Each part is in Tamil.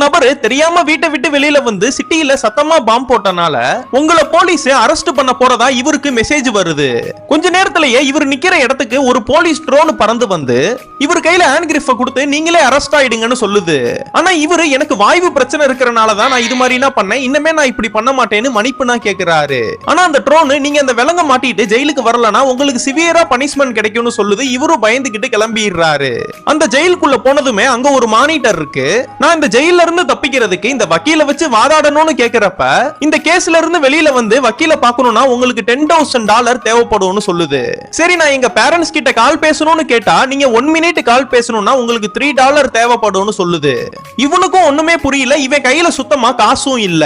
நபரு தெரியாம வீட்டை விட்டு வெளியில வந்து சிட்டியில சத்தமா பாம்பு போட்டனால உங்களை போலீஸ் அரெஸ்ட் பண்ண போறதா இவருக்கு மெசேஜ் வருது. கொஞ்ச நேரத்திலேயே இவர் நிக்கிற இடத்துக்கு ஒரு போலீஸ் ட்ரோன் பறந்து வந்து இவர் கையில ஹேண்ட் கிரிஃப் கொடுத்து நீங்களே அரெஸ்ட் ஆயிடுங்கன்னு சொல்லுது. ஆனா இவரு எனக்கு வாய்வு பிரச்சனை இருக்கிறனாலதான் நான் இது மாதிரி பண்ணேன், இன்னமே நான் இப்படி பண்ண மாட்டேன்னு மன்னிப்பு கேக்குறாரு. ஆனா அந்த ட்ரோன் நீங்க அந்த விலங்க மாட்டிட்டு ஜெயிலுக்கு வரலனா உங்களுக்கு சிவியரா பனிஷ்மெண்ட் கிடைக்கும்னு சொல்லுது. இவரும் பயந்துகிட்டு கிளம்பிடுறாரு. அந்த ஜெயிலுக்குள்ள போனதுமே அங்க ஒரு மானிட்டர் இருக்கு. நான் இந்த ஜெயில இருந்து தப்பிக்கிறதுக்கு இந்த வக்கீல வச்சு வாதாடணும்னு கேக்குறப்ப இந்த கேஸ்ல இருந்து வெளியில வந்து வக்கீல பார்க்கணும்னா உங்களுக்கு $10,000 தேவைப்படும்னு சொல்லுது. சரி நான் எங்க பேரண்ட்ஸ் கிட்ட கால் பேசணும்னு கேட்டா நீங்க 1 மினிட் கால் பேசணும்னா உங்களுக்கு $3 தேவைப்படும்னு சொல்லுது. இவனுக்கும் ஒண்ணுமே புரியல. இவன் கையில சுத்தமா காசும் இல்ல.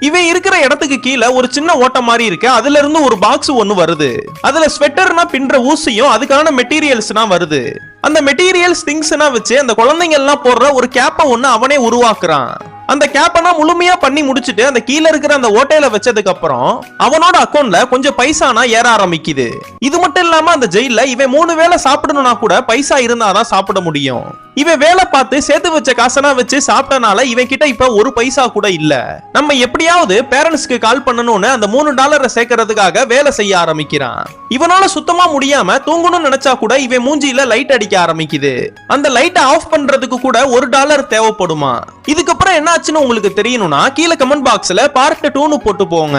இவன் இருக்கிற இடத்துக்கு கீழே ஒரு சின்ன ஓட்டம் மாதிரி இருக்கு. அதுல இருந்து ஒரு பாக்ஸ் ஒன்னு வருது. அதுல ஸ்வெட்டர்னா பின்ற ஊசியும் அதுக்கான மெட்டீரியல்ஸ்னா வருது. அந்த மெட்டீரியல்ஸ் திங்ஸ்னா வச்சு அந்த குழந்தைங்க எல்லாம் போடுற ஒரு கேப்ப ஒன்னு அவனே உருவாக்குறான். அந்த கேப்பனா முழுமையா பண்ணி முடிச்சிட்டு அந்த கீழ இருக்கிற அந்த ஓட்டையில வச்சதுக்கு அப்புறம் அவனோட அக்கவுண்ட்ல கொஞ்சம் பைசானா ஏற ஆரம்பிக்குது. இது மட்டும் இல்லாம அந்த ஜெயில இவன் 3 வேளை சாப்பிடணும்னா கூட பைசா இருந்தாதான் சாப்பிட முடியும். இவன் வேலை பார்த்து சேர்த்து வச்ச காசனா வச்சு சாப்பிட்டனால இவன் கிட்ட இப்ப ஒரு பைசா கூட இல்ல. நம்ம எப்படியாவது பேரண்ட்ஸ்க்கு கால் பண்ணணும்னு அந்த $3 சேர்க்கறதுக்காக வேலை செய்ய ஆரம்பிக்கிறான். இவனால சுத்தமா முடியாம தூங்கணும்னு நினைச்சா கூட இவன் மூஞ்சில லைட் அடிக்க ஆரம்பிக்குது. அந்த லைட்டை ஆஃப் பண்றதுக்கு கூட $1 தேவைப்படுமா. இதுக்கப்புறம் என்ன ஆச்சுன்னு உங்களுக்கு தெரியணும்னா கீழே கமெண்ட் பாக்ஸ்ல பார்ட் 2 போட்டு போங்க.